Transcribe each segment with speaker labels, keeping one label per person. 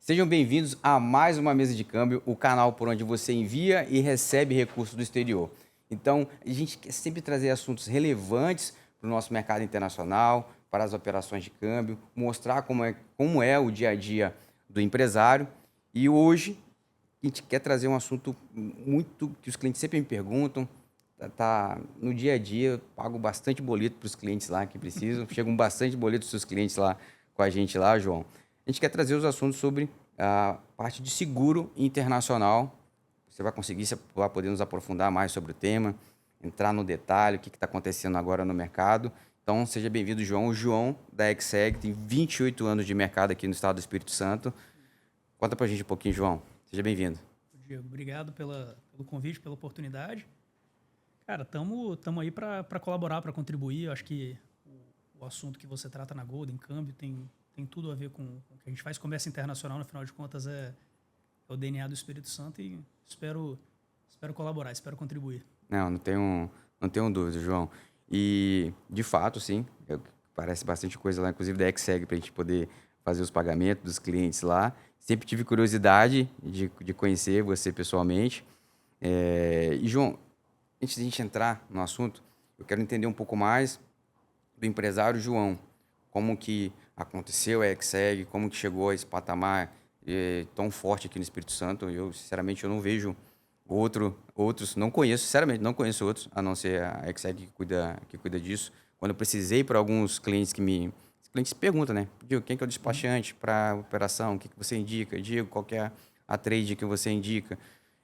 Speaker 1: Sejam bem-vindos a mais uma Mesa de Câmbio, o canal por onde você envia e recebe recursos do exterior. Então, a gente quer sempre trazer assuntos relevantes para o nosso mercado internacional, para as operações de câmbio, mostrar como é o dia a dia do empresário. E hoje a gente quer trazer um assunto muito que os clientes sempre me perguntam. No dia a dia, eu pago bastante boleto para os clientes lá que precisam. Chegam bastante boletos dos seus clientes lá com a gente lá, João. A gente quer trazer os assuntos sobre a parte de seguro internacional. Você vai poder nos aprofundar mais sobre o tema, entrar no detalhe, o que está acontecendo agora no mercado. Então, seja bem-vindo, João. O João, da Exeg, tem 28 anos de mercado aqui no estado do Espírito Santo. Conta pra gente um pouquinho, João. Seja bem-vindo.
Speaker 2: Diego, obrigado pelo convite, pela oportunidade. Cara, estamos aí para colaborar, para contribuir. Eu acho que o assunto que você trata na Golden Câmbio tem tudo a ver com o que a gente faz. Comércio internacional, no final de contas, é o DNA do Espírito Santo e espero colaborar, espero contribuir.
Speaker 1: Não tenho dúvida, João. E, de fato, sim, parece bastante coisa lá, inclusive da Exeg, para a gente poder fazer os pagamentos dos clientes lá. Sempre tive curiosidade de conhecer você pessoalmente. E, João, antes de a gente entrar no assunto, eu quero entender um pouco mais do empresário João. Como que aconteceu a Exeg, como que chegou a esse patamar tão forte aqui no Espírito Santo. Eu, sinceramente, eu não vejo outros, não conheço, sinceramente, não conheço outros, a não ser a Exeg que cuida disso. Quando eu precisei para alguns clientes os clientes perguntam, né? Diego, quem que é o despachante para operação? O que você indica? Diego, qual que é a trade que você indica?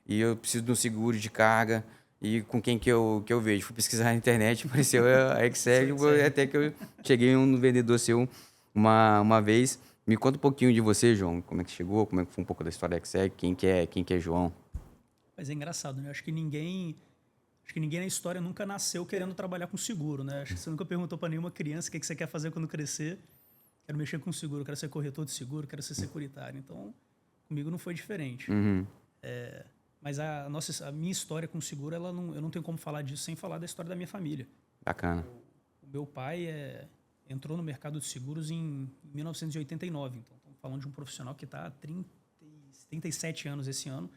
Speaker 1: E eu preciso de um seguro de carga. E com quem que eu vejo? Fui pesquisar na internet, apareceu a Exeg, até que eu cheguei um vendedor seu uma vez. Me conta um pouquinho de você, João. Como é que chegou? Como é que foi um pouco da história da Exeg? Quem que é João?
Speaker 2: Mas é engraçado, né? Acho que ninguém na história nunca nasceu querendo trabalhar com seguro, né? Acho que você nunca perguntou para nenhuma criança o que você quer fazer quando crescer. Quero mexer com seguro, quero ser corretor de seguro, quero ser securitário. Então, comigo não foi diferente.
Speaker 1: Uhum.
Speaker 2: Mas a minha história com seguro, eu não tenho como falar disso sem falar da história da minha família.
Speaker 1: Bacana.
Speaker 2: O meu pai entrou no mercado de seguros em 1989. Então, estamos falando de um profissional que está há 37 anos esse ano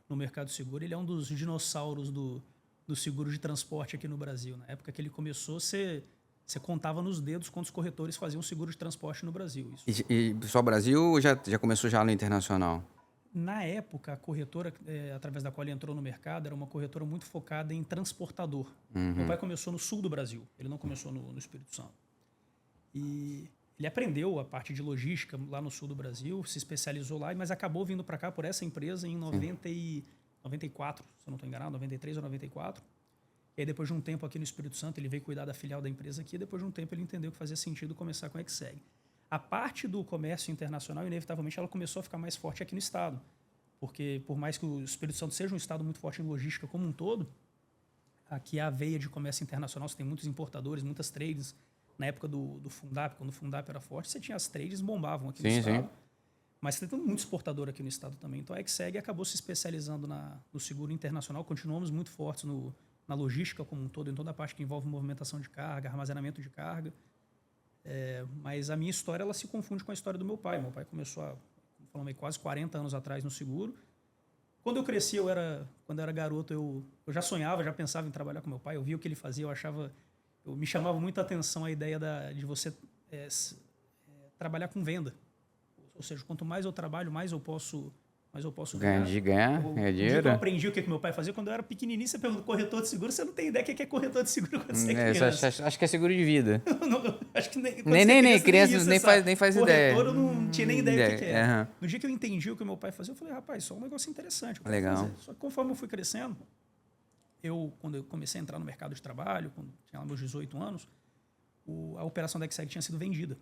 Speaker 2: no mercado de seguro. Ele é um dos dinossauros do seguro de transporte aqui no Brasil. Na época que ele começou, você contava nos dedos quantos corretores faziam seguro de transporte no Brasil. Isso.
Speaker 1: E só Brasil ou já começou já no internacional?
Speaker 2: Na época, a corretora através da qual ele entrou no mercado era uma corretora muito focada em transportador.
Speaker 1: Uhum.
Speaker 2: Meu pai começou no sul do Brasil, ele não começou no Espírito Santo. E ele aprendeu a parte de logística lá no sul do Brasil, se especializou lá, mas acabou vindo para cá por essa empresa em 94, se eu não estou enganado, 93 ou 94. E aí, depois de um tempo aqui no Espírito Santo, ele veio cuidar da filial da empresa aqui, e depois de um tempo ele entendeu que fazia sentido começar com a Exeg. A parte do comércio internacional, inevitavelmente, ela começou a ficar mais forte aqui no estado. Porque, por mais que o Espírito Santo seja um estado muito forte em logística como um todo, aqui a veia de comércio internacional, você tem muitos importadores, muitas trades. Na época do Fundap, quando o Fundap era forte, você tinha as trades bombavam aqui no estado. Sim. Mas você tem muito exportador aqui no estado também. Então a Exeg acabou se especializando no seguro internacional. Continuamos muito fortes na logística como um todo, em toda a parte que envolve movimentação de carga, armazenamento de carga. Mas a minha história ela se confunde com a história do meu pai. Meu pai começou falando quase 40 anos atrás no seguro. Quando eu cresci, quando eu era garoto, eu já sonhava, já pensava em trabalhar com meu pai. Eu via o que ele fazia, me chamava muito a atenção a ideia de você trabalhar com venda. Ou seja, quanto mais eu trabalho, mais eu posso ganhar.
Speaker 1: Ganhar dinheiro.
Speaker 2: Eu aprendi o que meu pai fazia. Quando eu era pequenininho, você pergunta corretor de seguro, você não tem ideia do que é corretor de seguro quando você é criança.
Speaker 1: Acho que é seguro de vida.
Speaker 2: Acho que
Speaker 1: nem criança nem faz ideia.
Speaker 2: Corretor, eu não tinha nem ideia do que é. Uhum. No dia que eu entendi o que meu pai fazia, eu falei, rapaz, isso é um negócio interessante.
Speaker 1: Legal.
Speaker 2: Só que conforme eu fui crescendo, quando eu comecei a entrar no mercado de trabalho, quando tinha lá meus 18 anos, a operação da Exeg tinha sido vendida.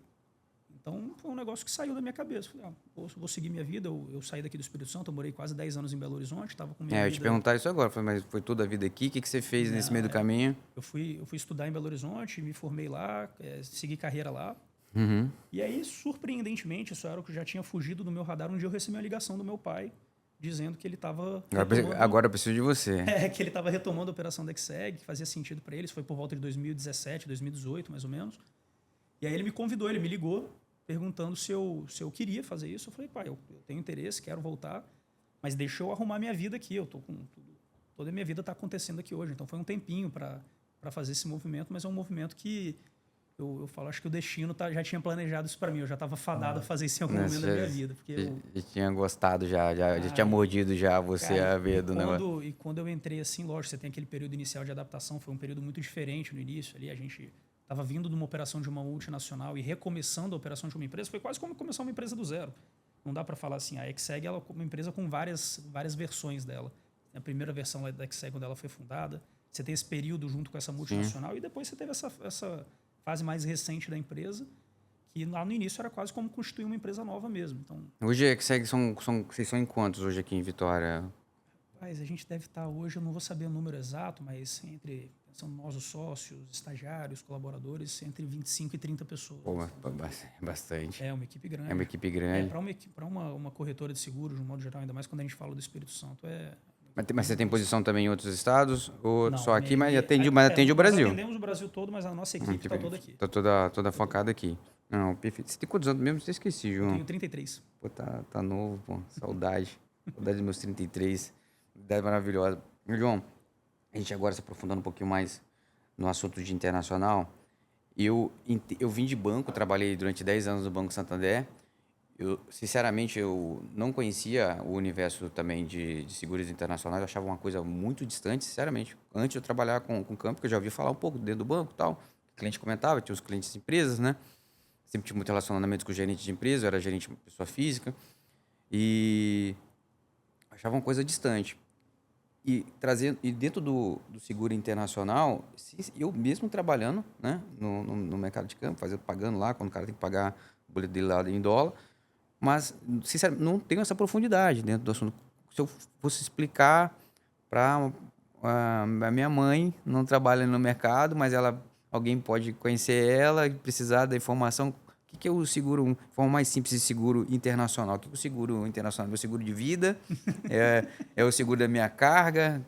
Speaker 2: Então, foi um negócio que saiu da minha cabeça. Falei, vou seguir minha vida. Eu saí daqui do Espírito Santo, eu morei quase 10 anos em Belo Horizonte, estava com minha vida...
Speaker 1: Eu ia te perguntar isso agora, mas foi toda a vida aqui? O que você fez nesse meio do caminho?
Speaker 2: Eu fui estudar em Belo Horizonte, me formei lá, segui carreira lá.
Speaker 1: Uhum.
Speaker 2: E aí, surpreendentemente, isso era o que já tinha fugido do meu radar. Um dia eu recebi uma ligação do meu pai, dizendo que ele estava...
Speaker 1: Agora eu preciso de você.
Speaker 2: Que ele estava retomando a operação da Exeg, que fazia sentido para ele. Isso foi por volta de 2017, 2018, mais ou menos. E aí ele me convidou, ele me ligou. perguntando se eu queria fazer isso. Eu falei, pai, eu tenho interesse, quero voltar, mas deixa eu arrumar minha vida aqui. Eu tô com toda a minha vida está acontecendo aqui hoje. Então foi um tempinho para fazer esse movimento, mas é um movimento que eu falo, acho que o destino já tinha planejado isso para mim. Eu já estava fadado a fazer isso em algum momento da minha vida. Porque
Speaker 1: já tinha gostado, já tinha mordido já você
Speaker 2: cara,
Speaker 1: a ver do negócio.
Speaker 2: E quando eu entrei assim, lógico, você tem aquele período inicial de adaptação, foi um período muito diferente no início. Ali a gente estava vindo de uma operação de uma multinacional e recomeçando a operação de uma empresa. Foi quase como começar uma empresa do zero. Não dá para falar assim, a Exeg ela é uma empresa com várias versões dela. A primeira versão da Exeg, quando ela foi fundada, você tem esse período junto com essa multinacional. Sim. E depois você teve essa fase mais recente da empresa, que lá no início era quase como constituir uma empresa nova mesmo. Então,
Speaker 1: hoje a Exeg vocês são em quantos hoje aqui em Vitória?
Speaker 2: Rapaz, a gente deve estar hoje, eu não vou saber o número exato, mas pensando nós, os sócios, estagiários, colaboradores, entre 25 e 30 pessoas.
Speaker 1: Pô, bastante.
Speaker 2: É uma equipe grande.
Speaker 1: É uma equipe grande.
Speaker 2: Para uma corretora de seguros, de um modo geral, ainda mais quando a gente fala do Espírito Santo,
Speaker 1: Mas você tem posição também em outros estados? Ou
Speaker 2: não,
Speaker 1: só aqui, mas atende o Brasil?
Speaker 2: Nós atendemos o Brasil todo, mas a nossa equipe está toda aqui.
Speaker 1: Está toda focada aqui. Não, perfeito. Você tem quantos anos mesmo? Você esqueci, João.
Speaker 2: Eu tenho 33.
Speaker 1: Pô, tá novo, pô. Saudade. Saudade dos meus 33. Idade maravilhosa. João, a gente agora se aprofundando um pouquinho mais no assunto de internacional. Eu vim de banco, trabalhei durante 10 anos no Banco Santander. Sinceramente, eu não conhecia o universo também de seguros internacionais. Eu achava uma coisa muito distante, sinceramente. Antes de eu trabalhar com campo, que eu já ouvi falar um pouco dentro do banco e tal. O cliente comentava, tinha os clientes de empresas, né? Sempre tive muito relacionamento com o gerente de empresa, eu era gerente de pessoa física. E achava uma coisa distante. E dentro do seguro internacional, eu mesmo trabalhando, né, no mercado de campo, pagando lá, quando o cara tem que pagar o boleto dele lá em dólar. Mas, sinceramente, não tenho essa profundidade dentro do assunto. Se eu fosse explicar para a minha mãe, não trabalha no mercado, mas alguém pode conhecer ela e precisar da informação. O que é o seguro, de forma mais simples de seguro internacional? O que é o seguro internacional? É o seguro de vida? é o seguro da minha carga?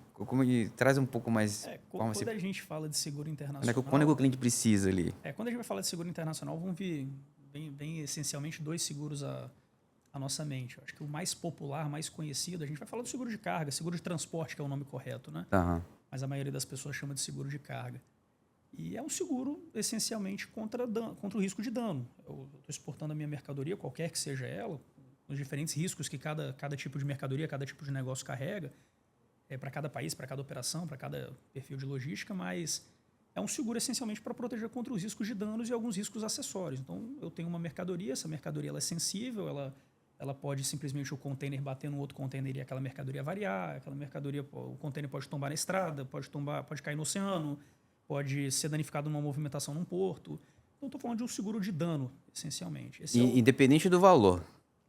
Speaker 1: Traz um pouco mais...
Speaker 2: Quando a gente fala de seguro internacional...
Speaker 1: Quando é que o cliente precisa ali?
Speaker 2: Quando a gente vai falar de seguro internacional, vão vir bem essencialmente 2 seguros à nossa mente. Eu acho que o mais popular, mais conhecido, a gente vai falar do seguro de carga, seguro de transporte, que é o nome correto, né?
Speaker 1: Uhum.
Speaker 2: Mas a maioria das pessoas chama de seguro de carga. E é um seguro, essencialmente, contra o risco de dano. Eu estou exportando a minha mercadoria, qualquer que seja ela, os diferentes riscos que cada tipo de mercadoria, cada tipo de negócio carrega, para cada país, para cada operação, para cada perfil de logística, mas é um seguro, essencialmente, para proteger contra os riscos de danos e alguns riscos acessórios. Então, eu tenho uma mercadoria, essa mercadoria ela é sensível, ela pode simplesmente o container bater no outro container e aquela mercadoria variar, o container pode tombar na estrada, pode cair no oceano, pode ser danificado numa movimentação num porto. Então, estou falando de um seguro de dano, essencialmente.
Speaker 1: Independente do valor?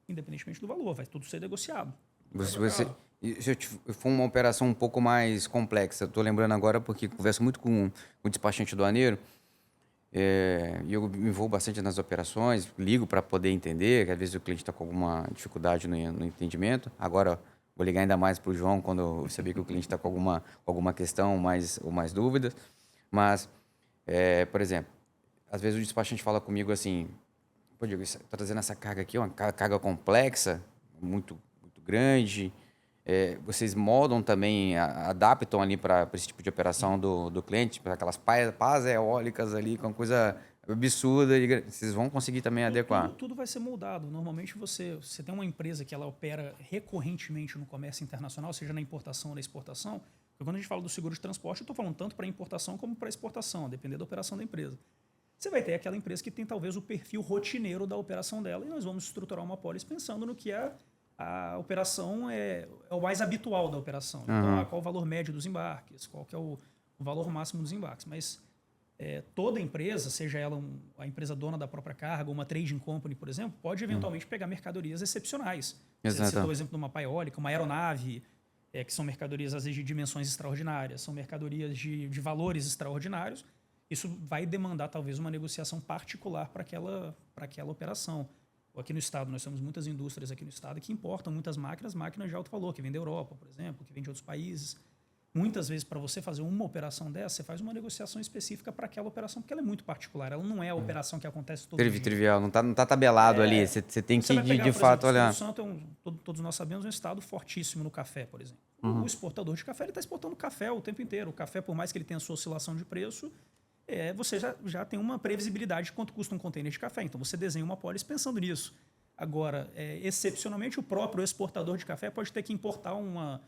Speaker 2: Independentemente do valor, vai tudo ser negociado.
Speaker 1: Se for uma operação um pouco mais complexa, estou lembrando agora porque converso muito com o despachante aduaneiro, e eu me envolvo bastante nas operações, ligo para poder entender, que às vezes o cliente está com alguma dificuldade no entendimento. Agora, vou ligar ainda mais para o João quando eu saber que o cliente está com alguma questão ou mais dúvidas. Mas, por exemplo, às vezes o despachante fala comigo assim, pô, Diego, está trazendo essa carga aqui, uma carga complexa, muito, muito grande. Vocês moldam também, adaptam ali para esse tipo de operação do cliente, para aquelas pás eólicas ali, com uma coisa absurda, vocês vão conseguir também adequar?
Speaker 2: Tudo vai ser moldado. Normalmente você tem uma empresa que ela opera recorrentemente no comércio internacional, seja na importação ou na exportação. Porque quando a gente fala do seguro de transporte, eu estou falando tanto para importação como para exportação, a depender da operação da empresa. Você vai ter aquela empresa que tem talvez o perfil rotineiro da operação dela e nós vamos estruturar uma pólice pensando no que a operação é o mais habitual da operação. Então, qual o valor médio dos embarques, qual que é o valor máximo dos embarques. Mas toda empresa, seja ela a empresa dona da própria carga ou uma trading company, por exemplo, pode eventualmente pegar mercadorias excepcionais. Você citou o exemplo de uma pá eólica, uma aeronave, que são mercadorias às vezes de dimensões extraordinárias, são mercadorias de valores extraordinários. Isso vai demandar talvez uma negociação particular para aquela operação. Aqui no estado, nós temos muitas indústrias aqui no estado que importam muitas máquinas de alto valor, que vêm da Europa, por exemplo, que vêm de outros países. muitas vezes, para você fazer uma operação dessa, você faz uma negociação específica para aquela operação, porque ela é muito particular. Ela não é a operação que acontece todo dia.
Speaker 1: Trivial, não tá tabelado ali. Você tem
Speaker 2: Você
Speaker 1: que,
Speaker 2: vai pegar,
Speaker 1: de
Speaker 2: por
Speaker 1: fato,
Speaker 2: exemplo, o
Speaker 1: olhar.
Speaker 2: Espírito Santo todos nós sabemos, um estado fortíssimo no café, por exemplo. O exportador de café, ele está exportando café o tempo inteiro. O café, por mais que ele tenha sua oscilação de preço, você já tem uma previsibilidade de quanto custa um container de café. Então, você desenha uma pólice pensando nisso. Agora, excepcionalmente, o próprio exportador de café pode ter que importar uma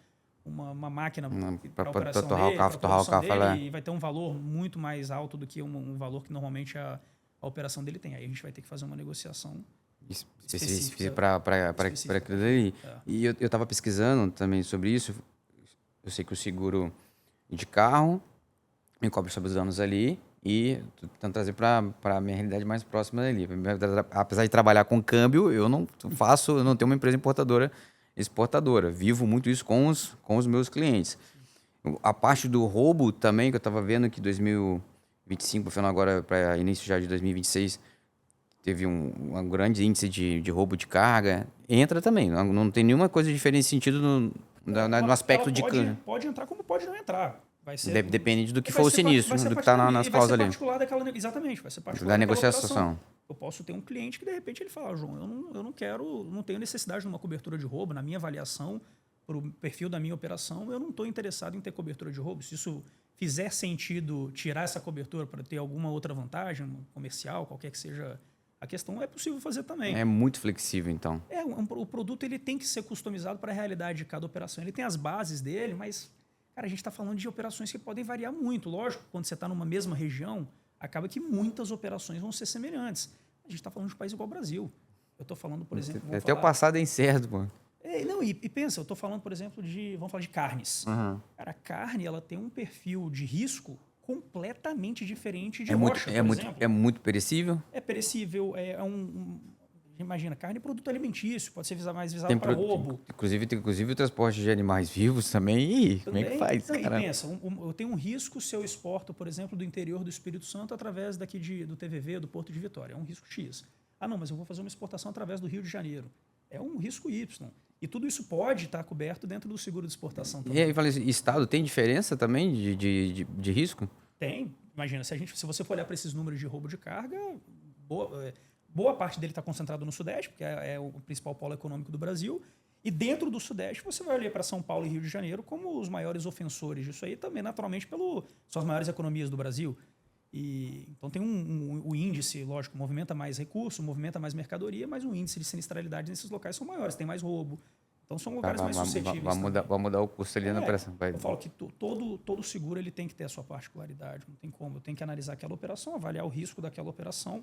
Speaker 2: máquina para operação
Speaker 1: torrar o
Speaker 2: dele,
Speaker 1: café,
Speaker 2: para
Speaker 1: torrar o
Speaker 2: produção
Speaker 1: café
Speaker 2: dele,
Speaker 1: lá.
Speaker 2: e vai ter um valor muito mais alto do que um valor que normalmente a operação dele tem. Aí a gente vai ter que fazer uma negociação específica
Speaker 1: Para aquilo ali.
Speaker 2: É.
Speaker 1: E eu estava pesquisando também sobre isso. Eu sei que o seguro de carro me cobre sobre os danos ali e tô tentando trazer para a minha realidade mais próxima ali. Apesar de trabalhar com câmbio, eu não tenho uma empresa importadora, exportadora. Vivo muito isso com os meus clientes. A parte do roubo também, que eu estava vendo que 2025, falando agora para início já de 2026, teve um grande índice de roubo de carga. Entra também. Não tem nenhuma coisa diferente nesse sentido no aspecto de câmbio.
Speaker 2: Pode entrar como pode não entrar. Vai ser,
Speaker 1: Depende do que for o sinistro, do que está nas
Speaker 2: vai
Speaker 1: cláusulas
Speaker 2: ser
Speaker 1: ali.
Speaker 2: particular daquela, exatamente, vai ser particular
Speaker 1: Da
Speaker 2: daquela
Speaker 1: negociação.
Speaker 2: operação. Eu posso ter um cliente que, de repente, ele fala, João, eu não tenho necessidade de uma cobertura de roubo. Na minha avaliação, para o perfil da minha operação, eu não estou interessado em ter cobertura de roubo. Se isso fizer sentido tirar essa cobertura para ter alguma outra vantagem comercial, qualquer que seja a questão, é possível fazer também.
Speaker 1: É muito flexível, então.
Speaker 2: O produto ele tem que ser customizado para a realidade de cada operação. Ele tem as bases dele, mas, cara, a gente está falando de operações que podem variar muito. Lógico, quando você está numa mesma região, acaba que muitas operações vão ser semelhantes. A gente está falando de um país igual ao Brasil. Eu estou falando, por exemplo...
Speaker 1: Até o passado é incerto, pô.
Speaker 2: E pensa, eu estou falando, por exemplo, vamos falar de carnes.
Speaker 1: Uhum.
Speaker 2: Cara, a carne ela tem um perfil de risco completamente diferente de rocha, por exemplo.
Speaker 1: É muito perecível?
Speaker 2: É perecível, imagina, carne é produto alimentício, pode ser mais visado para roubo.
Speaker 1: Inclusive o transporte de animais vivos também. Ih, como é que faz?
Speaker 2: Não, e pensa, eu tenho um risco se eu exporto, por exemplo, do interior do Espírito Santo através do TVV, do Porto de Vitória. É um risco X. Ah, não, mas eu vou fazer uma exportação através do Rio de Janeiro. É um risco Y. E tudo isso pode estar coberto dentro do seguro de exportação também.
Speaker 1: E aí, falei, Estado tem diferença também de risco?
Speaker 2: Tem. Imagina, se você for olhar para esses números de roubo de carga, boa parte dele está concentrado no Sudeste, porque é o principal polo econômico do Brasil. E dentro do Sudeste, você vai olhar para São Paulo e Rio de Janeiro como os maiores ofensores disso aí, também naturalmente são as maiores economias do Brasil. Então tem o índice, lógico, movimenta mais recurso, movimenta mais mercadoria, mas o índice de sinistralidade nesses locais são maiores, tem mais roubo. Então são lugares mais suscetíveis.
Speaker 1: Vai mudar o custo ali na operação.
Speaker 2: Eu falo que todo seguro ele tem que ter a sua particularidade, não tem como. Eu tenho que analisar aquela operação, avaliar o risco daquela operação.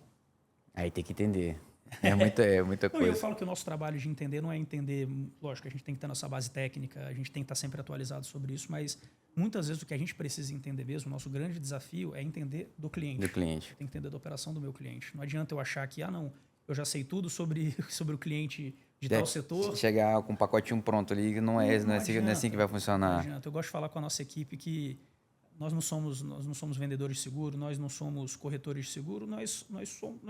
Speaker 1: Aí tem que entender. É muita coisa.
Speaker 2: Eu falo que o nosso trabalho de entender não é entender, lógico, a gente tem que ter nossa base técnica, a gente tem que estar sempre atualizado sobre isso, mas muitas vezes o que a gente precisa entender mesmo, o nosso grande desafio é entender do cliente.
Speaker 1: Do cliente.
Speaker 2: Eu tenho que entender da operação do meu cliente. Não adianta eu achar que, eu já sei tudo sobre o cliente de tal setor.
Speaker 1: Chegar com um pacotinho pronto ali, não é assim que vai funcionar.
Speaker 2: Não adianta. Eu gosto de falar com a nossa equipe que nós não somos vendedores de seguro, nós não somos corretores de seguro, nós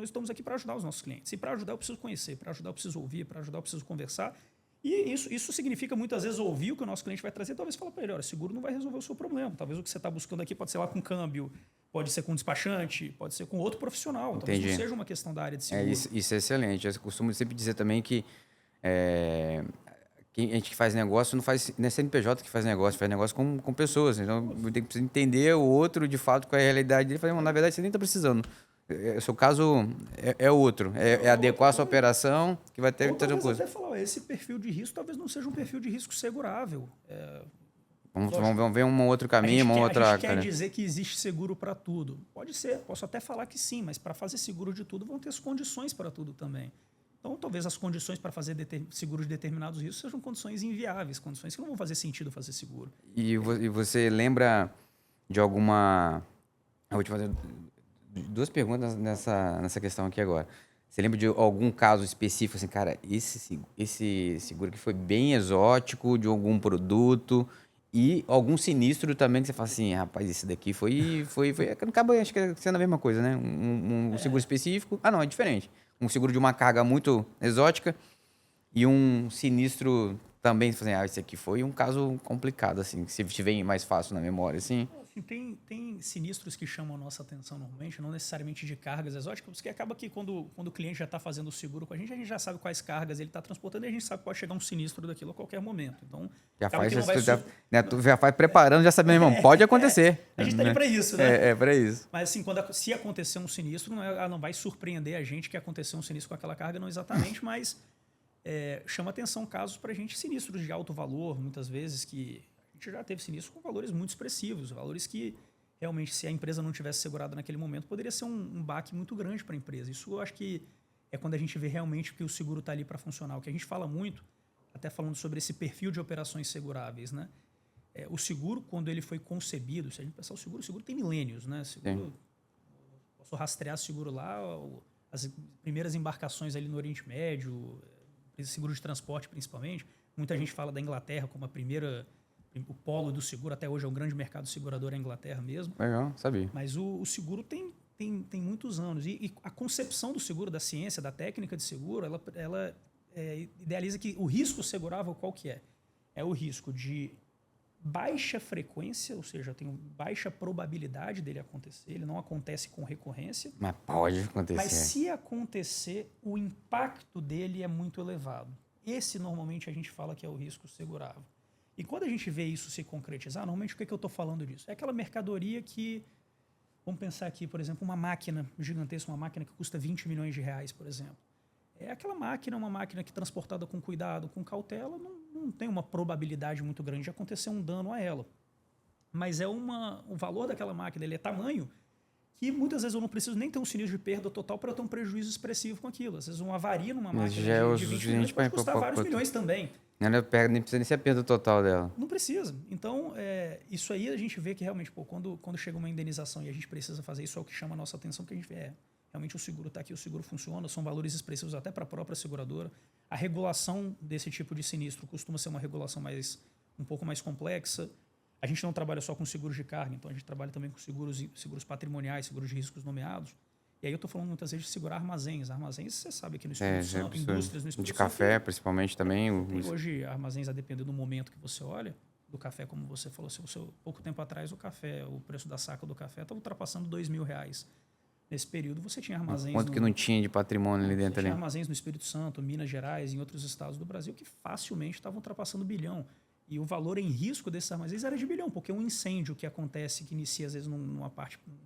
Speaker 2: estamos aqui para ajudar os nossos clientes. E para ajudar eu preciso conhecer, para ajudar eu preciso ouvir, para ajudar eu preciso conversar. E isso significa muitas vezes ouvir o que o nosso cliente vai trazer, talvez falar para ele, olha, seguro não vai resolver o seu problema. Talvez o que você está buscando aqui pode ser lá com câmbio, pode ser com despachante, pode ser com outro profissional. Talvez não seja uma questão da área de seguro.
Speaker 1: Isso é excelente. Eu costumo sempre dizer também que a gente que faz negócio não é CNPJ que faz negócio com pessoas. Então, tem que entender o outro, de fato, qual é a realidade dele. Falei, na verdade, você nem está precisando. O seu caso é outro. É adequar a sua operação que vai ter outra coisa.
Speaker 2: Até falar, esse perfil de risco talvez não seja um perfil de risco segurável.
Speaker 1: Vamos ver um outro caminho,
Speaker 2: a
Speaker 1: outra...
Speaker 2: gente quer dizer que existe seguro para tudo. Pode ser, posso até falar que sim, mas para fazer seguro de tudo vão ter as condições para tudo também. Então, talvez as condições para fazer seguro de determinados riscos sejam condições inviáveis, condições que não vão fazer sentido fazer seguro.
Speaker 1: E você lembra de alguma... Eu vou te fazer 2 perguntas nessa questão aqui agora. Você lembra de algum caso específico, assim, cara, esse seguro que foi bem exótico, de algum produto e algum sinistro também que você fala assim, rapaz, esse daqui foi acaba, acho que sendo a mesma coisa, né? Um seguro específico. Ah, não, é diferente. Um seguro de uma carga muito exótica e um sinistro também, assim, esse aqui foi um caso complicado, assim, se tiver mais fácil na memória, assim.
Speaker 2: Assim, tem sinistros que chamam a nossa atenção normalmente, não necessariamente de cargas exóticas, porque acaba que quando o cliente já está fazendo o seguro com a gente já sabe quais cargas ele está transportando e a gente sabe que pode chegar um sinistro daquilo a qualquer momento. Então,
Speaker 1: Já
Speaker 2: acaba
Speaker 1: faz,
Speaker 2: que não vai
Speaker 1: né, tu já faz preparando, já sabendo, irmão, pode acontecer.
Speaker 2: a gente está ali
Speaker 1: né?
Speaker 2: para isso, né?
Speaker 1: É para isso.
Speaker 2: Mas assim, se acontecer um sinistro, não vai surpreender a gente que aconteceu um sinistro com aquela carga, não exatamente, mas chama atenção casos para a gente sinistros de alto valor, muitas vezes, que a gente já teve sinistros com valores muito expressivos, valores que realmente, se a empresa não tivesse segurado naquele momento, poderia ser um baque muito grande para a empresa. Isso eu acho que é quando a gente vê realmente que o seguro está ali para funcionar. O que a gente fala muito, até falando sobre esse perfil de operações seguráveis, né? O seguro, quando ele foi concebido, se a gente pensar o seguro tem milênios, né? Posso rastrear seguro lá, as primeiras embarcações ali no Oriente Médio, seguro de transporte principalmente. Muita gente fala da Inglaterra como o polo do seguro, até hoje é um grande mercado segurador a Inglaterra mesmo.
Speaker 1: Legal, sabia.
Speaker 2: Mas o seguro tem muitos anos. E a concepção do seguro, da ciência, da técnica de seguro, ela idealiza que o risco segurável qual que é? É o risco de baixa frequência, ou seja, tem baixa probabilidade dele acontecer, ele não acontece com recorrência.
Speaker 1: Mas pode acontecer.
Speaker 2: Mas se acontecer, o impacto dele é muito elevado. Esse, normalmente, a gente fala que é o risco segurável. E quando a gente vê isso se concretizar, normalmente o que eu estou falando disso? É aquela mercadoria que, vamos pensar aqui, por exemplo, uma máquina gigantesca, uma máquina que custa 20 milhões de reais, por exemplo. É aquela máquina, uma máquina que transportada com cuidado, com cautela, não tem uma probabilidade muito grande de acontecer um dano a ela. Mas o valor daquela máquina ele é tamanho que muitas vezes eu não preciso nem ter um sinistro de perda total para eu ter um prejuízo expressivo com aquilo. Às vezes uma avaria numa máquina de 20 milhões pode custar vários milhões também.
Speaker 1: Nem precisa nem ser a perda total dela.
Speaker 2: Não precisa. Então, isso aí a gente vê que realmente, quando chega uma indenização e a gente precisa fazer isso, é o que chama a nossa atenção, que a gente vê, realmente o seguro está aqui, o seguro funciona, são valores expressivos até para a própria seguradora. A regulação desse tipo de sinistro costuma ser uma regulação um pouco mais complexa. A gente não trabalha só com seguros de carga, então a gente trabalha também com seguros patrimoniais, seguros de riscos nomeados. E aí eu estou falando muitas vezes de segurar armazéns. Armazéns, você sabe, aqui no Espírito Santo, indústrias no Espírito Santo.
Speaker 1: De café, principalmente, também.
Speaker 2: Tem hoje armazéns, a depender do momento que você olha, do café, como você falou. Pouco tempo atrás, o preço da saca do café estava ultrapassando R$2.000. Nesse período, você tinha armazéns...
Speaker 1: Quanto que não tinha de patrimônio ali dentro?
Speaker 2: Tinha armazéns no Espírito Santo, Minas Gerais, em outros estados do Brasil, que facilmente estavam ultrapassando R$1 bilhão. E o valor em risco desses armazéns era de R$1 bilhão, porque um incêndio que acontece, que inicia às vezes num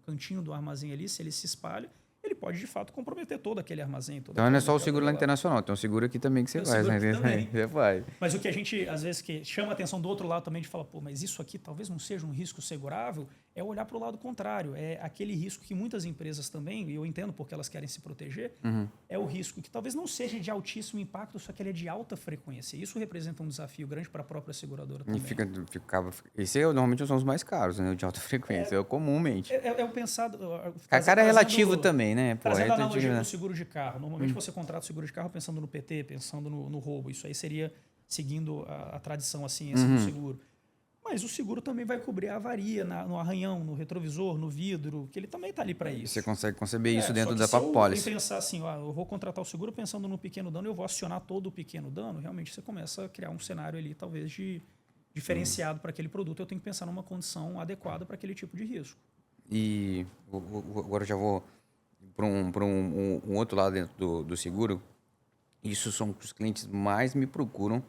Speaker 2: cantinho do armazém ali, se ele se espalha, ele pode de fato comprometer todo aquele armazém.
Speaker 1: Então não é só o seguro lá internacional, tem um seguro aqui também que você faz, né?
Speaker 2: Você faz. Mas o que a gente, às vezes, que chama a atenção do outro lado também, de falar, mas isso aqui talvez não seja um risco segurável, é olhar para o lado contrário. É aquele risco que muitas empresas também, e eu entendo porque elas querem se proteger, é o risco que talvez não seja de altíssimo impacto, só que ele é de alta frequência. Isso representa um desafio grande para a própria seguradora também.
Speaker 1: Esse normalmente são os mais caros, né? O de alta frequência, comumente.
Speaker 2: É o pensado...
Speaker 1: A cara é relativo também, né?
Speaker 2: Trazendo a analogia do seguro de carro. Normalmente você contrata o seguro de carro pensando no PT, pensando no roubo. Isso aí seria seguindo a tradição, a ciência do seguro. Mas o seguro também vai cobrir a avaria no arranhão, no retrovisor, no vidro, que ele também está ali para isso.
Speaker 1: Você consegue conceber isso dentro da pólice.
Speaker 2: Se eu pensar assim, eu vou contratar o seguro pensando no pequeno dano, eu vou acionar todo o pequeno dano, realmente você começa a criar um cenário ali, talvez, diferenciado para aquele produto. Eu tenho que pensar numa condição adequada para aquele tipo de risco.
Speaker 1: E agora eu já vou para um outro lado dentro do seguro. Isso são os clientes mais me procuram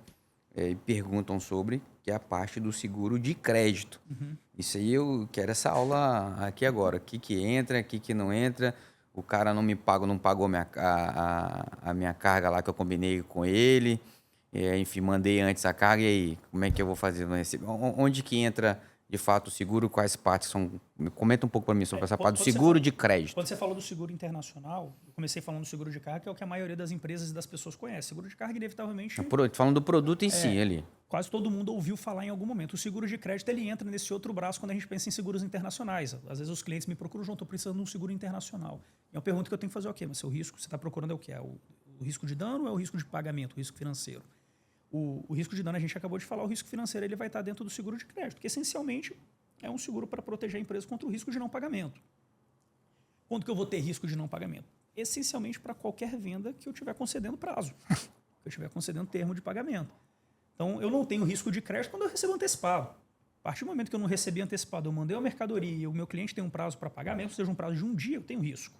Speaker 1: e perguntam sobre, que é a parte do seguro de crédito. Isso aí eu quero essa aula aqui agora. O que entra, o que não entra. O cara não pagou a minha carga lá que eu combinei com ele. Enfim, mandei antes a carga. E aí, como é que eu vou fazer? Onde que entra, de fato, o seguro? Quais partes são... Comenta um pouco para mim sobre essa parte do seguro de crédito.
Speaker 2: Quando você falou do seguro internacional, eu comecei falando do seguro de carga, que é o que a maioria das empresas e das pessoas conhece. Seguro de carga, inevitavelmente...
Speaker 1: Falando do produto em si ali.
Speaker 2: Quase todo mundo ouviu falar em algum momento. O seguro de crédito ele entra nesse outro braço quando a gente pensa em seguros internacionais. Às vezes os clientes me procuram, João, estou precisando de um seguro internacional. E é uma pergunta que eu tenho que fazer, ok, mas seu risco, você está procurando é o quê? É o risco de dano ou é o risco de pagamento, o risco financeiro? O risco de dano, a gente acabou de falar, o risco financeiro ele vai estar dentro do seguro de crédito, que essencialmente é um seguro para proteger a empresa contra o risco de não pagamento. Quando que eu vou ter risco de não pagamento? Essencialmente para qualquer venda que eu estiver concedendo prazo, que eu estiver concedendo termo de pagamento. Então, eu não tenho risco de crédito quando eu recebo antecipado. A partir do momento que eu não recebi antecipado, eu mandei a mercadoria e o meu cliente tem um prazo para pagar, mesmo que seja um prazo de um dia, eu tenho risco.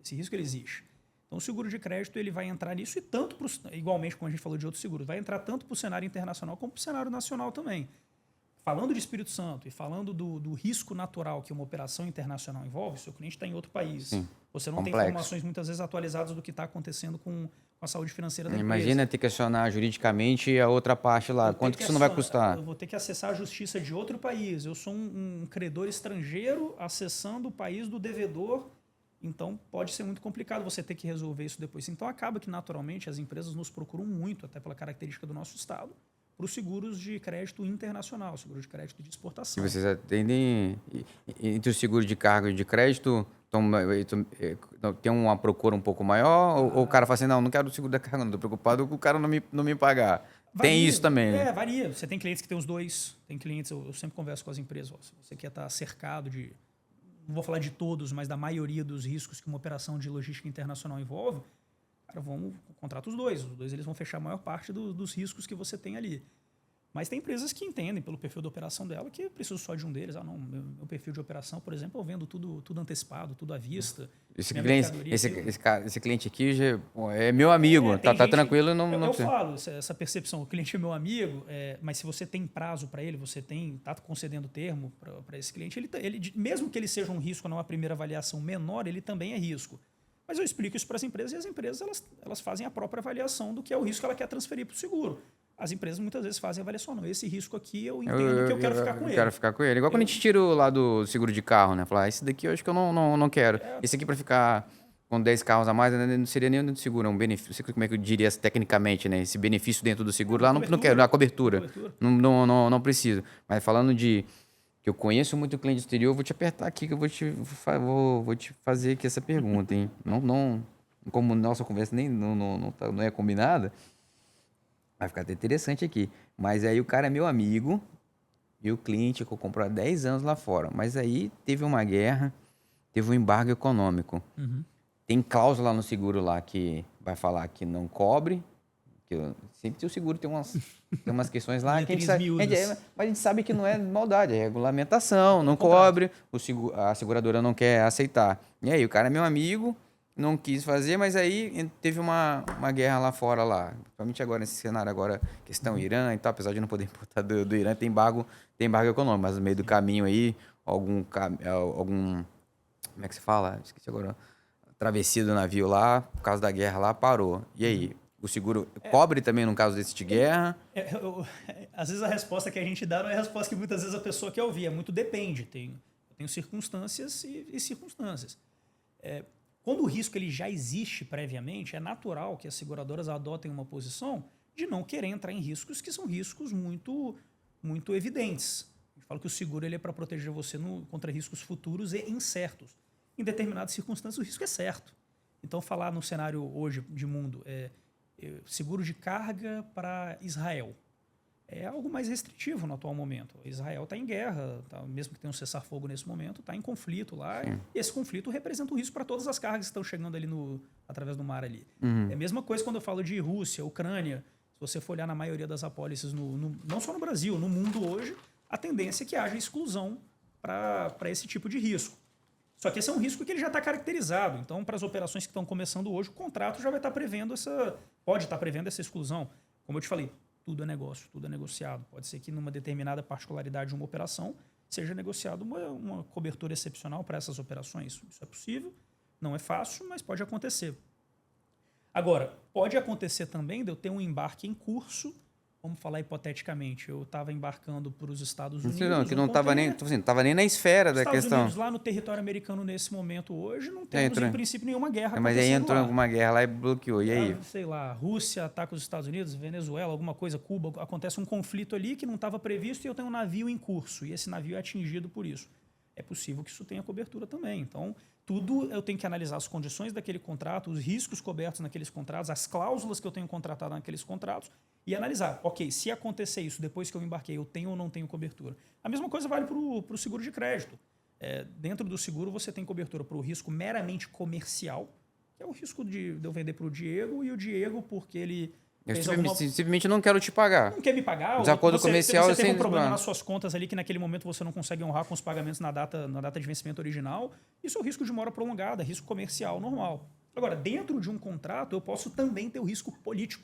Speaker 2: Esse risco ele existe. Então, o seguro de crédito ele vai entrar nisso e tanto, igualmente como a gente falou de outros seguros, vai entrar tanto para o cenário internacional como para o cenário nacional também. Falando de Espírito Santo e falando do risco natural que uma operação internacional envolve, seu cliente está em outro país.
Speaker 1: Sim.
Speaker 2: Você não
Speaker 1: Complexo.
Speaker 2: tem informações muitas vezes atualizadas do que está acontecendo com a saúde financeira da empresa.
Speaker 1: Imagina ter que acionar juridicamente a outra parte lá. Quanto que isso não vai custar?
Speaker 2: Eu vou ter que acessar a justiça de outro país. Eu sou um credor estrangeiro acessando o país do devedor. Então, pode ser muito complicado você ter que resolver isso depois. Então, acaba que, naturalmente, as empresas nos procuram muito, até pela característica do nosso Estado, para os seguros de crédito internacional, seguro de crédito de exportação.
Speaker 1: E vocês atendem entre o seguro de cargo e de crédito, tem uma procura um pouco maior? Ou o cara fala assim, não quero o seguro da carga, não estou preocupado com o cara não me pagar.
Speaker 2: Varia,
Speaker 1: Tem isso também, né?
Speaker 2: Varia. Você tem clientes que tem os dois. Tem clientes, eu sempre converso com as empresas, se você quer estar cercado de, não vou falar de todos, mas da maioria dos riscos que uma operação de logística internacional envolve, cara, vamos contratar os dois. Os dois eles vão fechar a maior parte dos riscos que você tem ali. Mas tem empresas que entendem pelo perfil da operação dela que preciso só de um deles. Meu perfil de operação, por exemplo, eu vendo tudo antecipado, tudo à vista.
Speaker 1: Esse cliente aqui já é meu amigo, tá tranquilo.
Speaker 2: Eu falo essa percepção, o cliente é meu amigo, mas se você tem prazo para ele, você está concedendo termo para esse cliente, ele, mesmo que ele seja um risco numa primeira avaliação menor, ele também é risco. Mas eu explico isso para as empresas e as empresas elas fazem a própria avaliação do que é o risco que ela quer transferir para o seguro. As empresas muitas vezes fazem a avaliação. Não, esse risco aqui eu entendo que eu quero ficar com ele.
Speaker 1: Quero ficar com ele. Igual quando a gente tira lá do seguro de carro, né? Falar, esse daqui eu acho que eu não quero. Esse aqui para ficar com 10 carros a mais não seria nem do seguro, é um benefício. Não sei como é que eu diria tecnicamente, né? Esse benefício dentro do seguro lá, não quero. A cobertura. Não preciso. Mas falando de que eu conheço muito cliente do exterior, eu vou te apertar aqui que eu vou te fazer aqui essa pergunta, hein? Como nossa conversa nem não é combinada, vai ficar até interessante aqui. Mas aí o cara é meu amigo e o cliente que eu comprou há 10 anos lá fora. Mas aí teve uma guerra, teve um embargo econômico.
Speaker 2: Uhum.
Speaker 1: Tem cláusula no seguro lá que vai falar que não cobre. Sempre o seguro tem umas questões lá que mas a gente sabe que não é maldade, é regulamentação, não cobre, a seguradora não quer aceitar. E aí o cara é meu amigo, não quis fazer, mas aí teve uma guerra lá fora, principalmente agora nesse cenário, questão Irã e tal, apesar de não poder importar do Irã, tem embargo econômico, mas no meio do caminho aí, algum como é que se fala? Esqueci agora, travessia do navio lá, por causa da guerra lá, parou. E aí? O seguro cobre também no caso desse de guerra?
Speaker 2: Às vezes a resposta que a gente dá não é a resposta que muitas vezes a pessoa quer ouvir, muito depende. Tem circunstâncias e circunstâncias. Quando o risco ele já existe previamente, é natural que as seguradoras adotem uma posição de não querer entrar em riscos que são riscos muito, muito evidentes. A gente fala que o seguro ele é para proteger você contra riscos futuros e incertos. Em determinadas circunstâncias, o risco é certo. Então, falar no cenário hoje de mundo, seguro de carga para Israel é algo mais restritivo no atual momento. Israel está em guerra, mesmo que tenha um cessar-fogo nesse momento, está em conflito lá. Sim. E esse conflito representa um risco para todas as cargas que estão chegando ali através do mar ali. Uhum. É a mesma coisa quando eu falo de Rússia, Ucrânia. Se você for olhar na maioria das apólices, não só no Brasil, no mundo hoje, a tendência é que haja exclusão para esse tipo de risco. Só que esse é um risco que ele já está caracterizado. Então, para as operações que estão começando hoje, o contrato já vai estar prevendo pode estar prevendo essa exclusão. Como eu te falei, tudo é negócio, tudo é negociado. Pode ser que numa determinada particularidade de uma operação seja negociado uma cobertura excepcional para essas operações. Isso é possível, não é fácil, mas pode acontecer. Agora, pode acontecer também de eu ter um embarque em curso. Vamos falar hipoteticamente, eu estava embarcando para os Estados Unidos.
Speaker 1: Que não estava nem na esfera da questão.
Speaker 2: Estados Unidos, lá no território americano, nesse momento hoje, não temos, em princípio, nenhuma guerra.
Speaker 1: Mas aí entrou alguma guerra lá e bloqueou. E aí?
Speaker 2: Sei lá, Rússia ataca os Estados Unidos, Venezuela, alguma coisa, Cuba. Acontece um conflito ali que não estava previsto e eu tenho um navio em curso. E esse navio é atingido por isso. É possível que isso tenha cobertura também. Então, tudo eu tenho que analisar as condições daquele contrato, os riscos cobertos naqueles contratos, as cláusulas que eu tenho contratado naqueles contratos e analisar, ok, se acontecer isso depois que eu embarquei, eu tenho ou não tenho cobertura. A mesma coisa vale para o seguro de crédito. Dentro do seguro você tem cobertura para o risco meramente comercial, que é o risco de eu vender para o Diego, e o Diego, porque ele
Speaker 1: Eu
Speaker 2: fez
Speaker 1: simplesmente não quero te pagar.
Speaker 2: não quer me pagar,
Speaker 1: Desacordo comercial,
Speaker 2: você teve um
Speaker 1: sem
Speaker 2: problema
Speaker 1: desbloqueio.
Speaker 2: nas suas contas ali que naquele momento você não consegue honrar com os pagamentos na data de vencimento original, isso é o risco de mora prolongada, risco comercial normal. Agora, dentro de um contrato, eu posso também ter o risco político,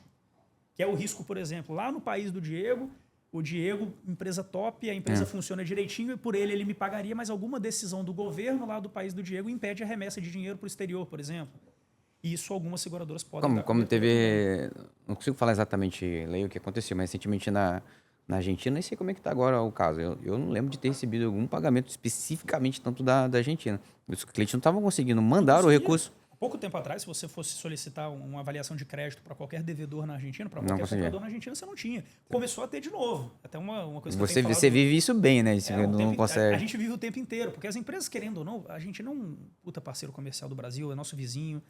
Speaker 2: que é o risco, por exemplo, lá no país do Diego, o Diego, empresa top, a empresa funciona direitinho e por ele me pagaria, mas alguma decisão do governo lá do país do Diego impede a remessa de dinheiro para o exterior, por exemplo. E isso algumas seguradoras podem dar
Speaker 1: Como
Speaker 2: cobertura também.
Speaker 1: teve. Não consigo falar exatamente, Lei, o que aconteceu, mas recentemente na Argentina, nem sei como é que tá agora o caso. Eu não lembro de ter recebido algum pagamento especificamente tanto da Argentina. Os clientes não estavam conseguindo mandar o recurso.
Speaker 2: Há pouco tempo atrás, se você fosse solicitar uma avaliação de crédito para qualquer devedor na Argentina, para
Speaker 1: Não
Speaker 2: qualquer
Speaker 1: conseguia.
Speaker 2: comprador na Argentina, você não tinha. Começou a ter de novo. Até uma coisa que eu
Speaker 1: Você
Speaker 2: tenho falado...
Speaker 1: você vive isso bem, né? Você
Speaker 2: o
Speaker 1: não
Speaker 2: tempo-
Speaker 1: consegue.
Speaker 2: a gente vive o tempo inteiro, porque as empresas, querendo ou não, a Argentina é um puta parceiro comercial do Brasil, é nosso vizinho.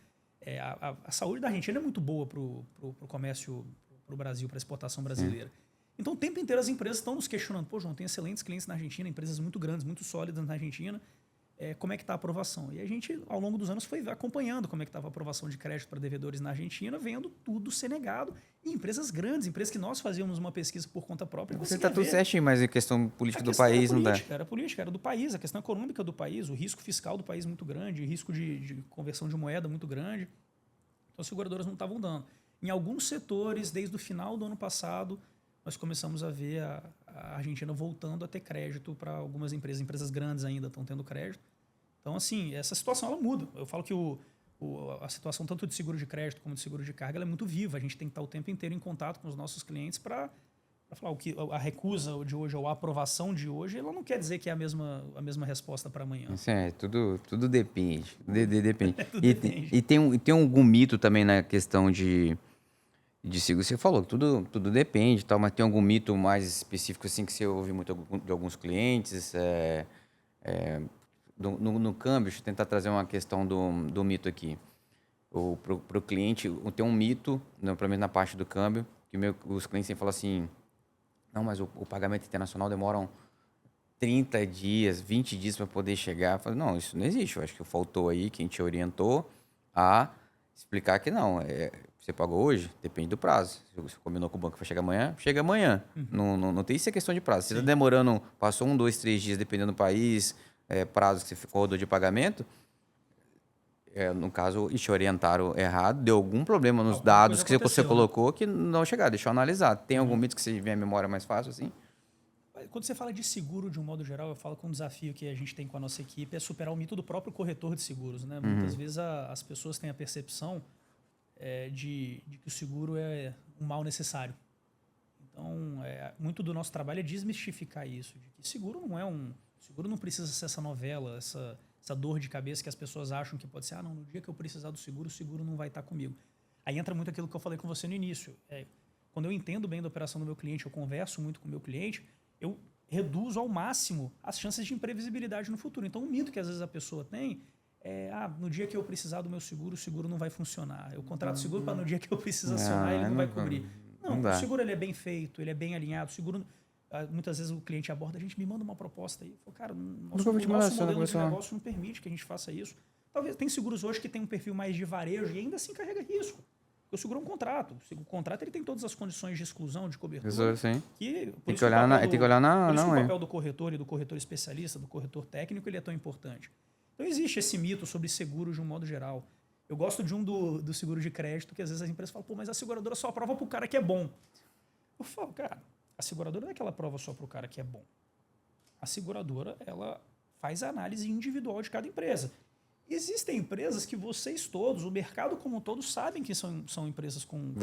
Speaker 2: A saúde da Argentina é muito boa para o comércio, para o Brasil, para a exportação brasileira. Então, o tempo inteiro as empresas estão nos questionando. Pô, João, tem excelentes clientes na Argentina, empresas muito grandes, muito sólidas na Argentina. Como é que está a aprovação? E a gente, ao longo dos anos, foi acompanhando como é que estava a aprovação de crédito para devedores na Argentina, vendo tudo ser negado. E empresas grandes, empresas que nós fazíamos uma pesquisa por conta própria.
Speaker 1: Você tá tudo certinho, mas a questão política do país não dá.
Speaker 2: Era política, era do país, a questão econômica do país, o risco fiscal do país muito grande, o risco de conversão de moeda muito grande. Então, as seguradoras não estavam dando. Em alguns setores, desde o final do ano passado, nós começamos a ver a Argentina voltando a ter crédito para algumas empresas grandes ainda estão tendo crédito. Então, assim, essa situação ela muda. Eu falo que a situação tanto de seguro de crédito como de seguro de carga ela é muito viva. A gente tem que estar o tempo inteiro em contato com os nossos clientes para falar a recusa de hoje ou a aprovação de hoje, ela não quer dizer que é a mesma resposta para amanhã.
Speaker 1: Isso tudo depende. Depende.
Speaker 2: Tudo depende.
Speaker 1: E tem algum mito também na questão de seguro. Você falou que tudo depende e tal, mas tem algum mito mais específico assim que você ouve muito de alguns clientes? No câmbio, deixa eu tentar trazer uma questão do mito aqui. Para o cliente, tem um mito, pelo menos na parte do câmbio, que os clientes sempre falam assim, não, mas o pagamento internacional demora 30 dias, 20 dias para poder chegar. Eu falo, não, isso não existe. Eu acho que faltou aí quem te orientou a explicar que não. Você pagou hoje? Depende do prazo. Se você combinou com o banco que vai chegar amanhã, chega amanhã. Não tem isso, é questão de prazo. Se está demorando, passou 1, 2, 3 dias, dependendo do país, prazo que você rodou de pagamento, no caso, te orientaram errado, deu algum problema nos dados que você colocou que não chegaram. Deixa eu analisar. Tem algum mito que você vê a memória mais fácil assim?
Speaker 2: Quando você fala de seguro de um modo geral, eu falo que um desafio que a gente tem com a nossa equipe é superar o mito do próprio corretor de seguros, né? Muitas vezes as pessoas têm a percepção de que o seguro é um mal necessário. Então, muito do nosso trabalho é desmistificar isso, de que seguro não precisa ser essa novela, essa dor de cabeça que as pessoas acham que pode ser, não, no dia que eu precisar do seguro, o seguro não vai estar comigo. Aí entra muito aquilo que eu falei com você no início. Quando eu entendo bem da operação do meu cliente, eu converso muito com o meu cliente, eu reduzo ao máximo as chances de imprevisibilidade no futuro. Então, um mito que às vezes a pessoa tem no dia que eu precisar do meu seguro, o seguro não vai funcionar. Eu contrato o seguro para no dia que eu precisar acionar, ele não vai cobrir. Não, o seguro ele é bem feito, ele é bem alinhado. O seguro, muitas vezes o cliente aborda, a gente me manda uma proposta aí. Eu falo, cara, o nosso modelo de negócio não permite que a gente faça isso. Talvez tem seguros hoje que tem um perfil mais de varejo e ainda assim carrega risco. Porque o seguro é um contrato. O contrato ele tem todas as condições de exclusão, de cobertura.
Speaker 1: Sim.
Speaker 2: Tem que olhar
Speaker 1: o
Speaker 2: papel do corretor e do corretor especialista, do corretor técnico, ele é tão importante. Então, existe esse mito sobre seguros de um modo geral. Eu gosto de do seguro de crédito, que às vezes as empresas falam, mas a seguradora só aprova para o cara que é bom. Eu falo, cara, a seguradora não é que ela aprova só para o cara que é bom. A seguradora, ela faz a análise individual de cada empresa. Existem empresas que vocês todos, o mercado como um todo, sabem que são empresas com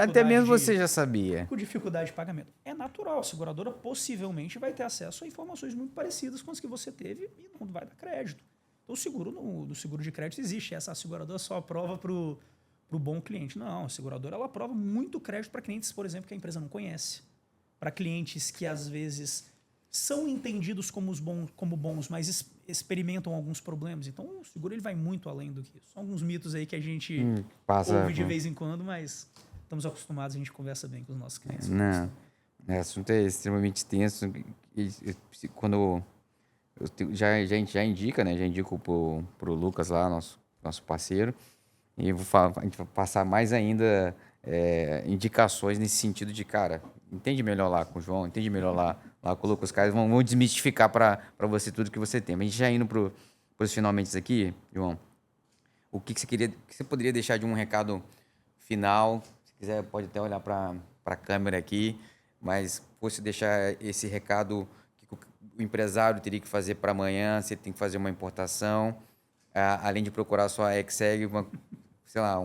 Speaker 1: até mesmo você já sabia.
Speaker 2: Com dificuldade de pagamento. É natural, a seguradora possivelmente vai ter acesso a informações muito parecidas com as que você teve e não vai dar crédito. Então, do seguro de crédito existe. A seguradora só aprova para o bom cliente. Não, a seguradora ela aprova muito crédito para clientes, por exemplo, que a empresa não conhece. Para clientes que, às vezes, são entendidos como bons, mas experimentam alguns problemas. Então, o seguro ele vai muito além do que isso. São alguns mitos aí que a gente ouve de vez em quando, mas estamos acostumados, a gente conversa bem com os nossos clientes.
Speaker 1: Não, o assunto é extremamente tenso. Quando a gente já indica, né? Já indico pro Lucas lá, nosso parceiro. E a gente vai passar mais ainda indicações nesse sentido de, cara, entende melhor lá com o João, entende melhor lá com o Lucas, os caras vão desmistificar para você tudo que você tem. Mas a gente já indo para os finalmente aqui, João, o que você poderia deixar de um recado final? Se quiser, pode até olhar para a câmera aqui, mas fosse deixar esse recado que o empresário teria que fazer para amanhã, você tem que fazer uma importação, além de procurar só a XSEG, sei lá,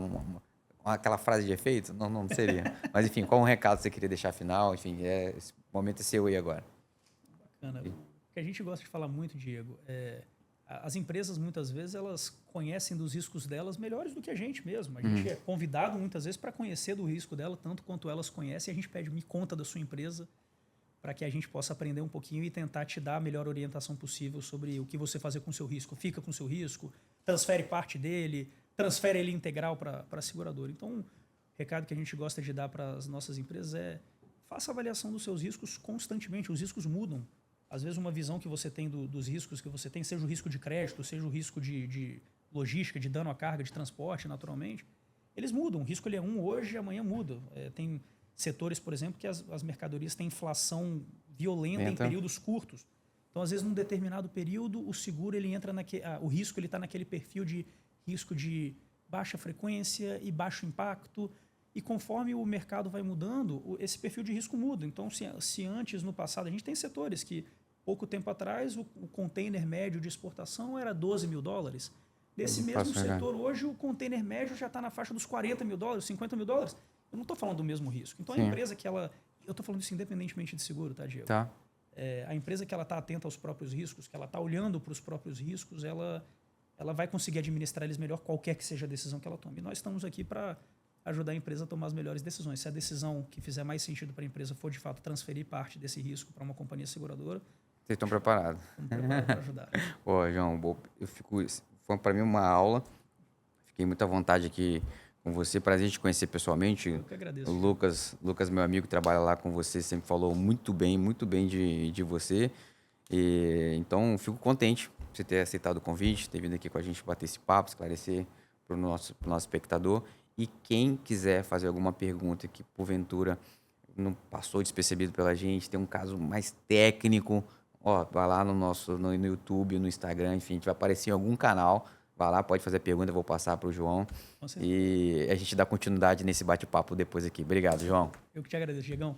Speaker 1: aquela frase de efeito? Não seria. Mas, enfim, qual um recado você queria deixar final? Enfim, esse momento é seu aí agora.
Speaker 2: Bacana. O que a gente gosta de falar muito, Diego, as empresas, muitas vezes, elas conhecem dos riscos delas melhores do que a gente mesmo. A gente é convidado, muitas vezes, para conhecer do risco dela, tanto quanto elas conhecem. A gente pede, me conta da sua empresa, para que a gente possa aprender um pouquinho e tentar te dar a melhor orientação possível sobre o que você fazer com o seu risco. Fica com o seu risco, transfere parte dele, transfere ele integral para a seguradora. Então, o recado que a gente gosta de dar para as nossas empresas é: faça avaliação dos seus riscos constantemente. Os riscos mudam. Às vezes, uma visão que você tem dos riscos que você tem, seja o risco de crédito, seja o risco de logística, de dano à carga, de transporte, naturalmente, eles mudam. O risco ele é um hoje, amanhã muda. Tem setores, por exemplo, que as mercadorias têm inflação violenta em períodos curtos. Então, às vezes, num determinado período, o seguro ele entra o risco ele está naquele perfil de risco de baixa frequência e baixo impacto. E conforme o mercado vai mudando, esse perfil de risco muda. Então, se antes, no passado, a gente tem setores que, pouco tempo atrás, o container médio de exportação era $12 mil. Nesse mesmo setor, hoje, o container médio já está na faixa dos $40 mil, $50 mil. Eu não estou falando do mesmo risco. Então, a empresa que ela... Eu estou falando isso independentemente de seguro, tá, Diego?
Speaker 1: Tá.
Speaker 2: A empresa que ela está atenta aos próprios riscos, que ela está olhando para os próprios riscos, ela vai conseguir administrar eles melhor, qualquer que seja a decisão que ela tome. E nós estamos aqui para ajudar a empresa a tomar as melhores decisões. Se a decisão que fizer mais sentido para a empresa for, de fato, transferir parte desse risco para uma companhia seguradora...
Speaker 1: Vocês estão preparados?
Speaker 2: Estamos preparados para ajudar.
Speaker 1: Pô, João, foi para mim uma aula. Fiquei muito à vontade aqui com você. Prazer te conhecer pessoalmente.
Speaker 2: Eu que agradeço.
Speaker 1: O Lucas, meu amigo, trabalha lá com você, sempre falou muito bem de você. Então, fico contente por você ter aceitado o convite, ter vindo aqui com a gente bater esse papo, esclarecer para o nosso espectador. E quem quiser fazer alguma pergunta que, porventura, não passou despercebido pela gente, tem um caso mais técnico, vai lá no YouTube, no Instagram, enfim, a gente vai aparecer em algum canal. Vai lá, pode fazer a pergunta, eu vou passar para o João. E a gente dá continuidade nesse bate-papo depois aqui. Obrigado, João.
Speaker 2: Eu que te agradeço, Diegão.